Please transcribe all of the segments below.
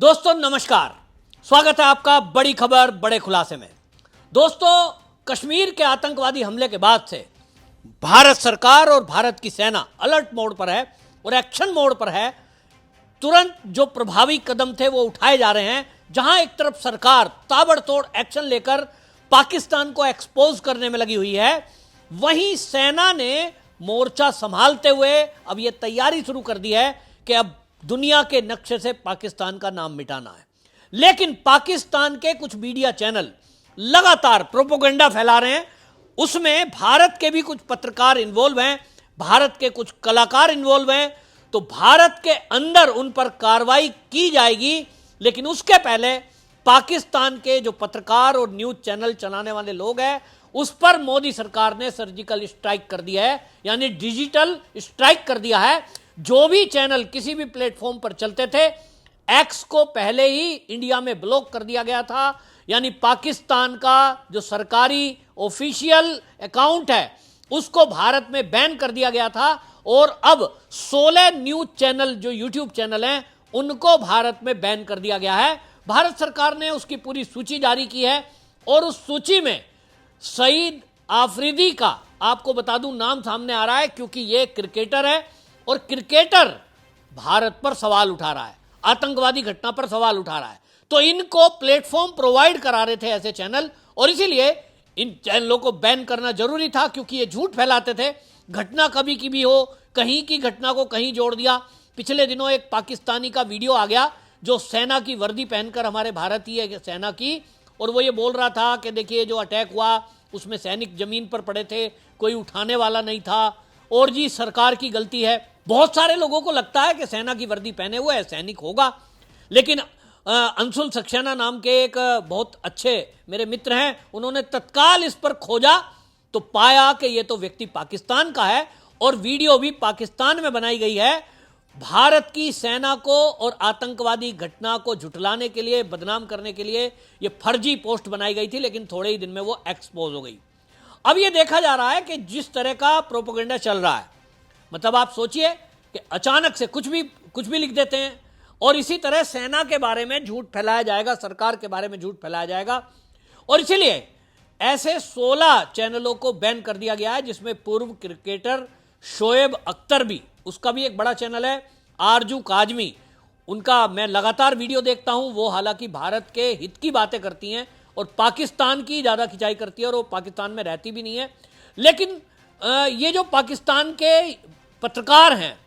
दोस्तों नमस्कार, स्वागत है आपका बड़ी खबर बड़े खुलासे में। दोस्तों, कश्मीर के आतंकवादी हमले के बाद से भारत सरकार और भारत की सेना अलर्ट मोड पर है और एक्शन मोड पर है। तुरंत जो प्रभावी कदम थे वो उठाए जा रहे हैं। जहां एक तरफ सरकार ताबड़तोड़ एक्शन लेकर पाकिस्तान को एक्सपोज करने में लगी हुई है, वहीं सेना ने मोर्चा संभालते हुए अब यह तैयारी शुरू कर दी है कि अब दुनिया के नक्शे से पाकिस्तान का नाम मिटाना है। लेकिन पाकिस्तान के कुछ मीडिया चैनल लगातार प्रोपेगेंडा फैला रहे हैं। उसमें भारत के भी कुछ पत्रकार इन्वॉल्व हैं, भारत के कुछ कलाकार इन्वॉल्व हैं। तो भारत के अंदर उन पर कार्रवाई की जाएगी, लेकिन उसके पहले पाकिस्तान के जो पत्रकार और न्यूज चैनल चलाने वाले लोग हैं उस पर मोदी सरकार ने सर्जिकल स्ट्राइक कर दिया है, यानी डिजिटल स्ट्राइक कर दिया है। जो भी चैनल किसी भी प्लेटफॉर्म पर चलते थे, एक्स को पहले ही इंडिया में ब्लॉक कर दिया गया था, यानी पाकिस्तान का जो सरकारी ऑफिशियल अकाउंट है उसको भारत में बैन कर दिया गया था। और अब 16 न्यूज चैनल जो यूट्यूब चैनल हैं उनको भारत में बैन कर दिया गया है। भारत सरकार ने उसकी पूरी सूची जारी की है और उस सूची में सईद आफरीदी का, आपको बता दूं, नाम सामने आ रहा है क्योंकि ये क्रिकेटर है और क्रिकेटर भारत पर सवाल उठा रहा है, आतंकवादी घटना पर सवाल उठा रहा है। तो इनको प्लेटफॉर्म प्रोवाइड करा रहे थे ऐसे चैनल, और इसीलिए इन चैनलों को बैन करना जरूरी था क्योंकि ये झूठ फैलाते थे। घटना कभी की भी हो, कहीं की घटना को कहीं जोड़ दिया। पिछले दिनों एक पाकिस्तानी का वीडियो आ गया जो सेना की वर्दी पहनकर, हमारे भारतीय सेना की, और वो ये बोल रहा था कि देखिए जो अटैक हुआ उसमें सैनिक जमीन पर पड़े थे, कोई उठाने वाला नहीं था और जी सरकार की गलती है। बहुत सारे लोगों को लगता है कि सेना की वर्दी पहने हुए है सैनिक होगा, लेकिन अंशुल सक्सेना नाम के एक बहुत अच्छे मेरे मित्र हैं, उन्होंने तत्काल इस पर खोजा तो पाया कि ये तो व्यक्ति पाकिस्तान का है और वीडियो भी पाकिस्तान में बनाई गई है। भारत की सेना को और आतंकवादी घटना को झुठलाने के लिए, बदनाम करने के लिए ये फर्जी पोस्ट बनाई गई थी, लेकिन थोड़े ही दिन में वो एक्सपोज हो गई। अब ये देखा जा रहा है कि जिस तरह का प्रोपेगेंडा चल रहा है, मतलब आप सोचिए कि अचानक से कुछ भी लिख देते हैं और इसी तरह सेना के बारे में झूठ फैलाया जाएगा, सरकार के बारे में झूठ फैलाया जाएगा। और इसीलिए ऐसे 16 चैनलों को बैन कर दिया गया है, जिसमें पूर्व क्रिकेटर शोएब अख्तर भी, उसका भी एक बड़ा चैनल है, आरजू काजमी, उनका मैं लगातार वीडियो देखता हूं। वो हालांकि भारत के हित की बातें करती हैं और पाकिस्तान की ज़्यादा खिंचाई करती है और वो पाकिस्तान में रहती भी नहीं है। लेकिन ये जो पाकिस्तान के पत्रकार हैं,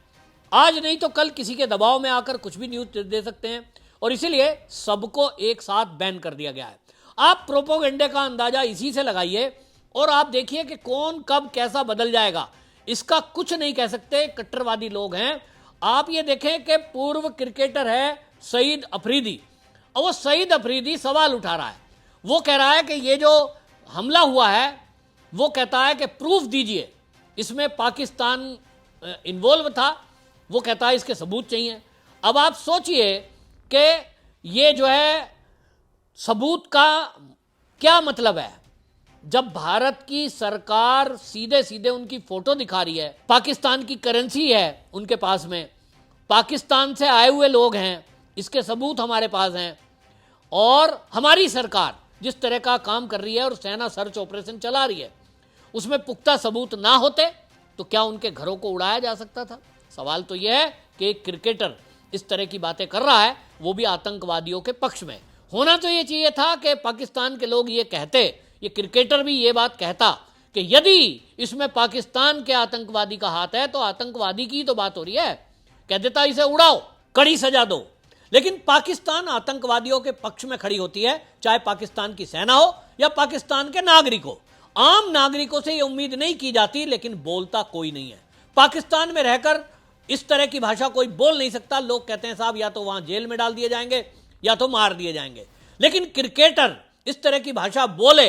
आज नहीं तो कल किसी के दबाव में आकर कुछ भी न्यूज़ दे सकते हैं, और इसीलिए सबको एक साथ बैन कर दिया गया है। आप प्रोपेगेंडे का अंदाजा इसी से लगाइए और आप देखिए कि कौन कब कैसा बदल जाएगा, इसका कुछ नहीं कह सकते। कट्टरवादी लोग हैं। आप ये देखें कि पूर्व क्रिकेटर है सईद अफरीदी, और वो सईद अफरीदी सवाल उठा रहा है। वो कह रहा है कि ये जो हमला हुआ है, वो कहता है कि प्रूफ दीजिए, इसमें पाकिस्तान इन्वॉल्व था। वो कहता है इसके सबूत चाहिए। अब आप सोचिए कि ये जो है सबूत का क्या मतलब है, जब भारत की सरकार सीधे सीधे उनकी फोटो दिखा रही है, पाकिस्तान की करेंसी है उनके पास में, पाकिस्तान से आए हुए लोग हैं, इसके सबूत हमारे पास हैं, और हमारी सरकार जिस तरह का काम कर रही है और सेना सर्च ऑपरेशन चला रही है, उसमें पुख्ता सबूत ना होते तो क्या उनके घरों को उड़ाया जा सकता था? सवाल तो यह है कि एक क्रिकेटर इस तरह की बातें कर रहा है, वो भी आतंकवादियों के पक्ष में। होना तो ये चाहिए था कि पाकिस्तान के लोग ये कहते, ये क्रिकेटर भी ये बात कहता कि यदि इसमें पाकिस्तान के आतंकवादी का हाथ है तो आतंकवादी की तो बात हो रही है, कह देता इसे उड़ाओ, कड़ी सजा दो। लेकिन पाकिस्तान आतंकवादियों के पक्ष में खड़ी होती है, चाहे पाकिस्तान की सेना हो या पाकिस्तान के नागरिक हो। आम नागरिकों से ये उम्मीद नहीं की जाती, लेकिन बोलता कोई नहीं है। पाकिस्तान में रहकर इस तरह की भाषा कोई बोल नहीं सकता। लोग कहते हैं साहब या तो वहां जेल में डाल दिए जाएंगे या तो मार दिए जाएंगे। लेकिन क्रिकेटर इस तरह की भाषा बोले,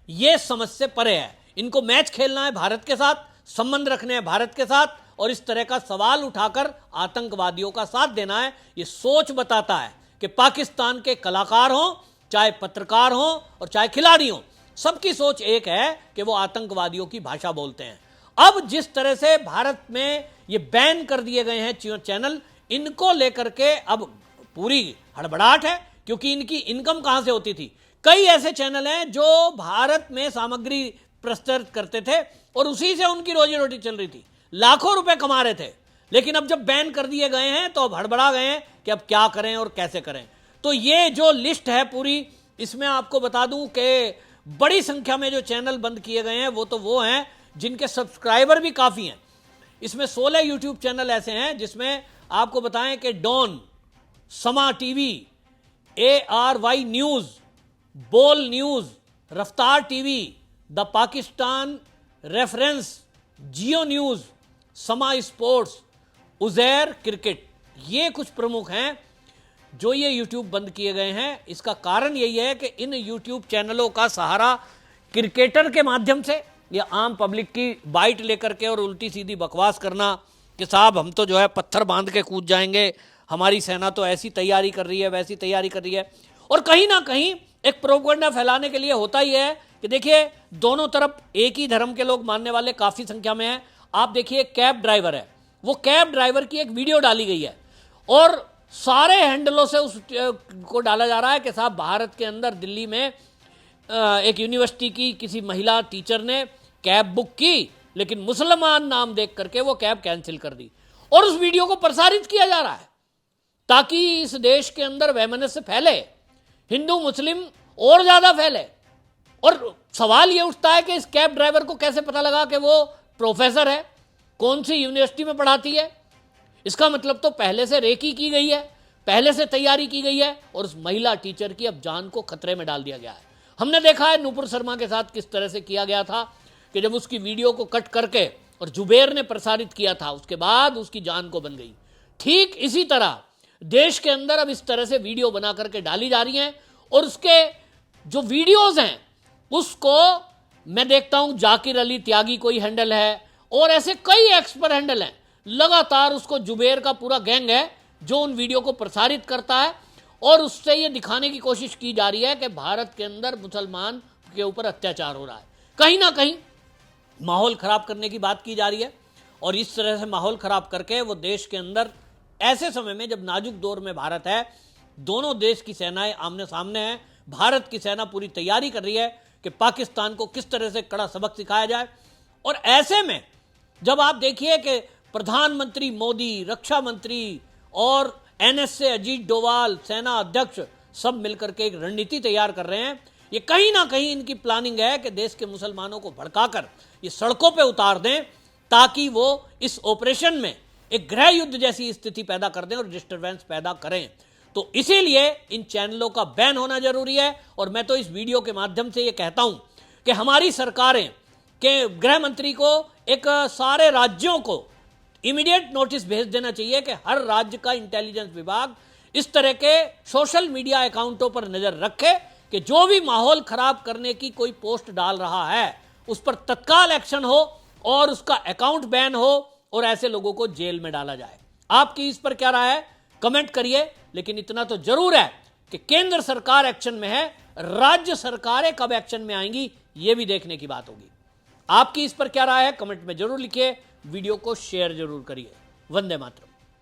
ये समझ से परे है। इनको मैच खेलना है भारत के साथ, संबंध रखने हैं भारत के साथ, और इस तरह का सवाल उठाकर आतंकवादियों का साथ देना है। ये सोच बताता है कि पाकिस्तान के कलाकार हों, चाहे पत्रकार हों और चाहे खिलाड़ी हों, सबकी सोच एक है कि वो आतंकवादियों की भाषा बोलते हैं। अब जिस तरह से भारत में ये बैन कर दिए गए हैं चैनल, इनको लेकर के अब पूरी हड़बड़ाहट है, क्योंकि इनकी इनकम कहां से होती थी। कई ऐसे चैनल हैं जो भारत में सामग्री प्रस्तुत करते थे और उसी से उनकी रोजी रोटी चल रही थी, लाखों रुपए कमा रहे थे। लेकिन अब जब बैन कर दिए गए हैं तो अब हड़बड़ा गए हैं कि अब क्या करें और कैसे करें। तो ये जो लिस्ट है पूरी, इसमें आपको बता दूं कि बड़ी संख्या में जो चैनल बंद किए गए हैं वो हैं जिनके सब्सक्राइबर भी काफी हैं। इसमें 16 यूट्यूब चैनल ऐसे हैं जिसमें आपको बताएं कि डॉन, समा टीवी, ARY न्यूज, बोल न्यूज, रफ्तार TV, the Pakistan reference, Jio news, समा स्पोर्ट्स, उजैर क्रिकेट, ये कुछ प्रमुख हैं जो ये यूट्यूब बंद किए गए हैं। इसका कारण यही है कि इन यूट्यूब चैनलों का सहारा क्रिकेटर के माध्यम से या आम पब्लिक की बाइट लेकर के और उल्टी सीधी बकवास करना कि साहब हम तो जो है पत्थर बांध के कूद जाएंगे, हमारी सेना तो ऐसी तैयारी कर रही है, वैसी तैयारी कर रही है। और कहीं ना कहीं एक प्रोपेगेंडा फैलाने के लिए होता ही है कि देखिए दोनों तरफ एक ही धर्म के लोग मानने वाले काफ़ी संख्या में हैं। आप देखिए कैब ड्राइवर है, वो कैब ड्राइवर की एक वीडियो डाली गई है और सारे हैंडलों से उस को डाला जा रहा है कि साहब भारत के अंदर दिल्ली में एक यूनिवर्सिटी की किसी महिला टीचर ने कैब बुक की, लेकिन मुसलमान नाम देख करके वो कैब कैंसिल कर दी और उस वीडियो को प्रसारित किया जा रहा है ताकि इस देश के अंदर वैमनस्य फैले, हिंदू मुस्लिम और ज्यादा फैले। और सवाल ये उठता है कि इस कैब ड्राइवर को कैसे पता लगा कि वो प्रोफेसर है, कौन सी यूनिवर्सिटी में पढ़ाती है। इसका मतलब तो पहले से रेकी की गई है, पहले से तैयारी की गई है और उस महिला टीचर की अब जान को खतरे में डाल दिया गया है। हमने देखा है नूपुर शर्मा के साथ किस तरह से किया गया था कि जब उसकी वीडियो को कट करके और जुबेर ने प्रसारित किया था, उसके बाद उसकी जान को बन गई। ठीक इसी तरह देश के अंदर अब इस तरह से वीडियो बना करके डाली जा रही हैं और उसके जो वीडियोज हैं उसको मैं देखता हूं जाकिर अली त्यागी कोई हैंडल है और ऐसे कई एक्सपर्ट हैंडल हैं, लगातार उसको जुबेर का पूरा गैंग है जो उन वीडियो को प्रसारित करता है और उससे ये दिखाने की कोशिश की जा रही है कि भारत के अंदर मुसलमान के ऊपर अत्याचार हो रहा है। कहीं ना कहीं माहौल खराब करने की बात की जा रही है और इस तरह से माहौल खराब करके वो देश के अंदर ऐसे समय में जब नाजुक दौर में भारत है, दोनों देश की सेनाएं आमने सामने हैं, भारत की सेना पूरी तैयारी कर रही है कि पाकिस्तान को किस तरह से कड़ा सबक सिखाया जाए। और ऐसे में जब आप देखिए कि प्रधानमंत्री मोदी, रक्षा मंत्री और NS से अजीत डोवाल, सेना अध्यक्ष सब मिलकर के एक रणनीति तैयार कर रहे हैं, ये कहीं ना कहीं इनकी प्लानिंग है कि देश के मुसलमानों को भड़काकर ये सड़कों पे उतार दें ताकि वो इस ऑपरेशन में एक गृह युद्ध जैसी स्थिति पैदा कर दें और डिस्टर्बेंस पैदा करें। तो इसीलिए इन चैनलों का बैन होना जरूरी है। और मैं तो इस वीडियो के माध्यम से ये कहता हूं कि हमारी सरकारें के गृह मंत्री को एक सारे राज्यों को इमीडिएट नोटिस भेज देना चाहिए कि हर राज्य का इंटेलिजेंस विभाग इस तरह के सोशल मीडिया अकाउंटों पर नजर रखे कि जो भी माहौल खराब करने की कोई पोस्ट डाल रहा है उस पर तत्काल एक्शन हो और उसका अकाउंट बैन हो और ऐसे लोगों को जेल में डाला जाए। आपकी इस पर क्या राय है कमेंट करिए, लेकिन इतना तो जरूर है कि केंद्र सरकार एक्शन में है, राज्य सरकारें कब एक्शन में आएंगी यह भी देखने की बात होगी। आपकी इस पर क्या राय है कमेंट में जरूर लिखिए, वीडियो को शेयर जरूर करिए। वंदे मातरम।